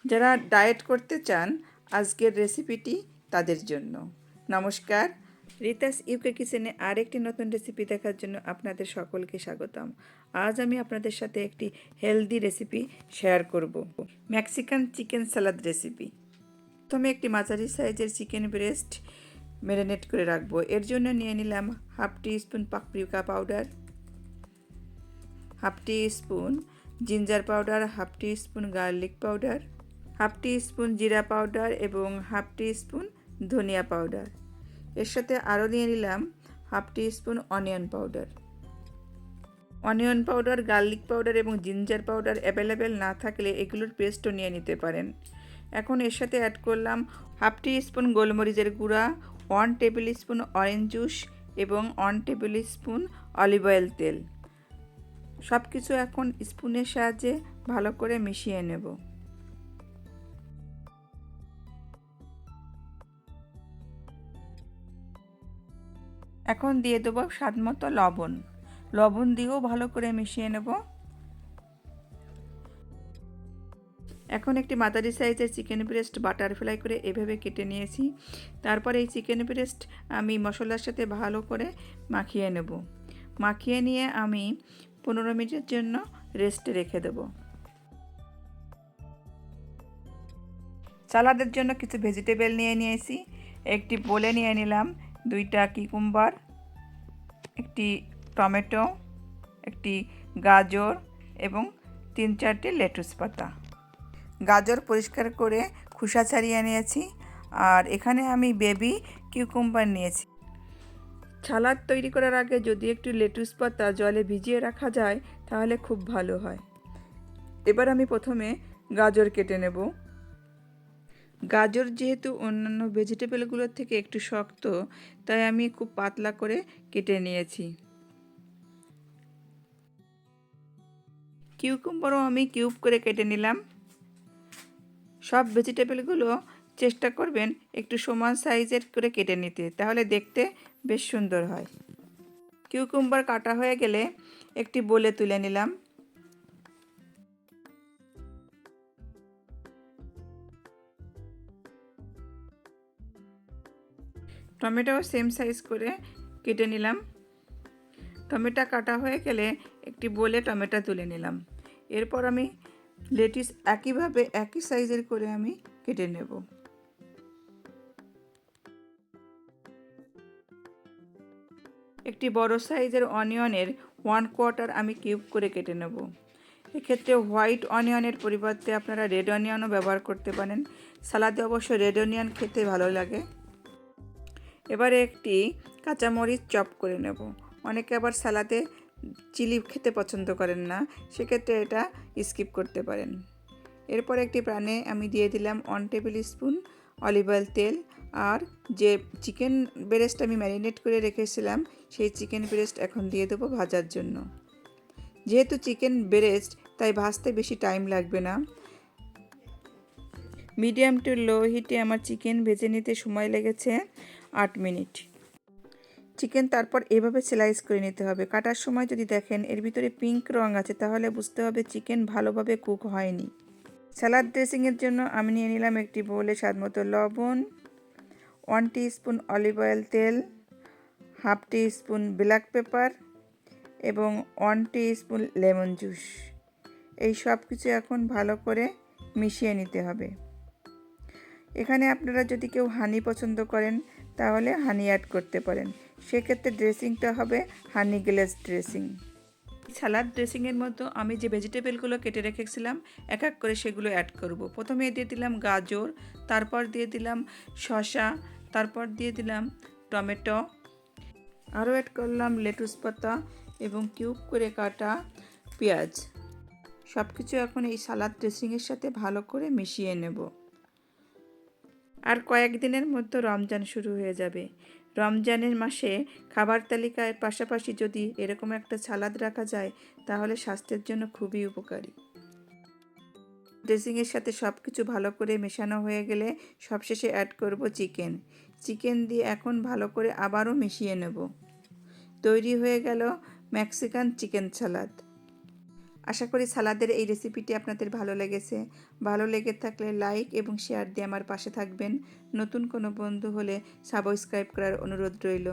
যারা ডায়েট করতে চান আজকের রেসিপিটি তাদের জন্য। নমস্কার, রিতাস ইউকে কিচেনে আরেকটি নতুন রেসিপি দেখার জন্য আপনাদের সকলকে স্বাগতম। আজ আমি আপনাদের সাথে একটি হেলদি রেসিপি শেয়ার করব, মেক্সিকান চিকেন সালাদ রেসিপি। প্রথমে একটি মাঝারি সাইজের চিকেন ব্রেস্ট ম্যারিনেট করে রাখবো। এর জন্য নিয়ে নিলাম half teaspoon paprika powder, half teaspoon ginger powder, half teaspoon garlic powder, half teaspoon jeera powder এবং half teaspoon dhania powder. এর সাথে আরও নিয়ে নিলাম half teaspoon onion powder. Onion powder, garlic powder এবং ginger powder available না থাকলে এগুলোর পেস্টও নিয়ে নিতে পারেন। এখন এর সাথে অ্যাড করলাম হাফ টি স্পুন গোলমরিচের গুঁড়া, 1 টেবিল স্পুন অরেঞ্জ জুস এবং 1 টেবিল স্পুন অলিভ অয়েল তেল। সব কিছু এখন স্পুনের সাহায্যে ভালো করে মিশিয়ে নেব। এখন দিয়ে দেবো স্বাদ মতো লবণ। লবণ দিয়েও ভালো করে মিশিয়ে নেব। এখন একটি মাঝারি সাইজের চিকেন ব্রেস্ট বাটারফ্লাই করে এভাবে কেটে নিয়েছি। তারপর এই চিকেন ব্রেস্ট আমি মশলার সাথে ভালো করে মাখিয়ে নেব। মাখিয়ে নিয়ে আমি 15 মিনিটের জন্য রেস্টে রেখে দেব। সালাদের জন্য কিছু ভেজিটেবল নিয়ে নিয়েছি। একটি বোলে নিয়ে নিলাম 2টা কিকুম্বার, একটি টমেটো, একটি গাজর এবং 3-4টি লেটুস পাতা। গাজর পরিষ্কার করে খোসা ছাড়িয়ে নিয়েছি, আর এখানে আমি বেবি কিউকুম্বার নিয়েছি। সালাদ তৈরি করার আগে যদি একটু লেটুস পাতা জলে ভিজিয়ে রাখা যায় তাহলে খুব ভালো হয়। এবার আমি প্রথমে গাজর কেটে নেব। গাজর যেহেতু অন্যান্য ভেজিটেবলগুলোর থেকে একটু শক্ত, তাই আমি খুব পাতলা করে কেটে নিয়েছি। কিউকুম্বারও আমি কিউব করে কেটে নিলাম। সব ভেজিটেবলগুলো চেষ্টা করবেন একটু সমান সাইজের করে কেটে নিতে, তাহলে দেখতে বেশ সুন্দর হয়। কিউকুম্বার কাটা হয়ে গেলে একটি বোলে তুলে নিলাম। টমেটোও সেম সাইজ করে কেটে নিলাম। টমেটো কাটা হয়ে গেলে একটি বোলে টমেটো তুলে নিলাম। এরপর আমি লেটিস একইভাবে একই সাইজের করে আমি কেটে নেব। একটি বড় সাইজের অনিয়নের 1/4 আমি কিউব করে কেটে নেব। এক্ষেত্রে হোয়াইট অনিয়নের পরিবর্তে আপনারা রেড অনিয়নও ব্যবহার করতে পারেন। সালাদে অবশ্য রেড অনিয়ন খেতে ভালো লাগে। এবারে একটি কাঁচামরিচ চপ করে নেব। অনেকে আবার সালাদে চিলি খেতে পছন্দ করেন না, সেক্ষেত্রে এটা স্কিপ করতে পারেন। এরপর একটি প্যানে আমি দিয়ে দিলাম 1 টেবিল স্পুন অলিভ অয়েল তেল, আর যে চিকেন ব্রেস্ট আমি ম্যারিনেট করে রেখেছিলাম সেই চিকেন ব্রেস্ট এখন দিয়ে দেবো ভাজার জন্য। যেহেতু চিকেন ব্রেস্ট তাই ভাজতে বেশি টাইম লাগবে না। মিডিয়াম টু লো হিটে আমার চিকেন ভেজে নিতে সময় লেগেছে 8 মিনিট। চিকেন তারপর এভাবে স্লাইস করে নিতে হবে। কাটার সময় যদি দেখেন এর ভিতরে পিঙ্ক রং আছে তাহলে বুঝতে হবে চিকেন ভালোভাবে কুক হয়নি। স্যালাড ড্রেসিংয়ের জন্য আমি নিয়ে নিলাম একটি বোলে স্বাদমতো লবণ, 1 টিস্পুন অলিভ অয়েল তেল, হাফ টি স্পুন ব্ল্যাক পেপার এবং 1 টিস্পুন লেমন জুস। এই সব কিছু এখন ভালো করে মিশিয়ে নিতে হবে। এখানে আপনারা যদি কেউ হানি পছন্দ করেন তাহলে হানি অ্যাড করতে পারেন। সেক্ষেত্রে ড্রেসিংটা হবে হানি গ্লেজ ড্রেসিং। সালাদ ড্রেসিংয়ের মতো আমি যে ভেজিটেবলগুলো কেটে রেখেছিলাম এক এক করে সেগুলো অ্যাড করব। প্রথমে দিয়ে দিলাম গাজর, তারপর দিয়ে দিলাম শসা, তারপর দিয়ে দিলাম টমেটো, আরও অ্যাড করলাম লেটুস পাতা এবং কিউব করে কাটা পেঁয়াজ। সব কিছু এখন এই সালাদ ড্রেসিংয়ের সাথে ভালো করে মিশিয়ে নেব। আর কয়েকদিনের মধ্যে রমজান শুরু হয়ে যাবে। রমজানের মাসে খাবার তালিকার পাশাপাশি যদি এরকম একটা সালাদ রাখা যায় তাহলে স্বাস্থ্যের জন্য খুবই উপকারী। ড্রেসিংয়ের সাথে সব কিছু ভালো করে মেশানো হয়ে গেলে সবশেষে অ্যাড করব চিকেন। চিকেন দিয়ে এখন ভালো করে আবারও মিশিয়ে নেব। তৈরি হয়ে গেল মেক্সিকান চিকেন সালাদ। আশা করি সালাদের এই রেসিপিটি আপনাদের ভালো লেগেছে। ভালো লেগে থাকলে লাইক এবং শেয়ার দিয়ে আমার পাশে থাকবেন। নতুন কোনো বন্ধু হলে সাবস্ক্রাইব করার অনুরোধ রইল।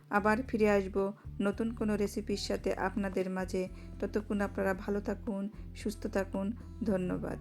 আবার ফিরে আসব নতুন কোনো রেসিপির সাথে আপনাদের মাঝে। ততক্ষণ আপনারা ভালো থাকুন, সুস্থ থাকুন। ধন্যবাদ।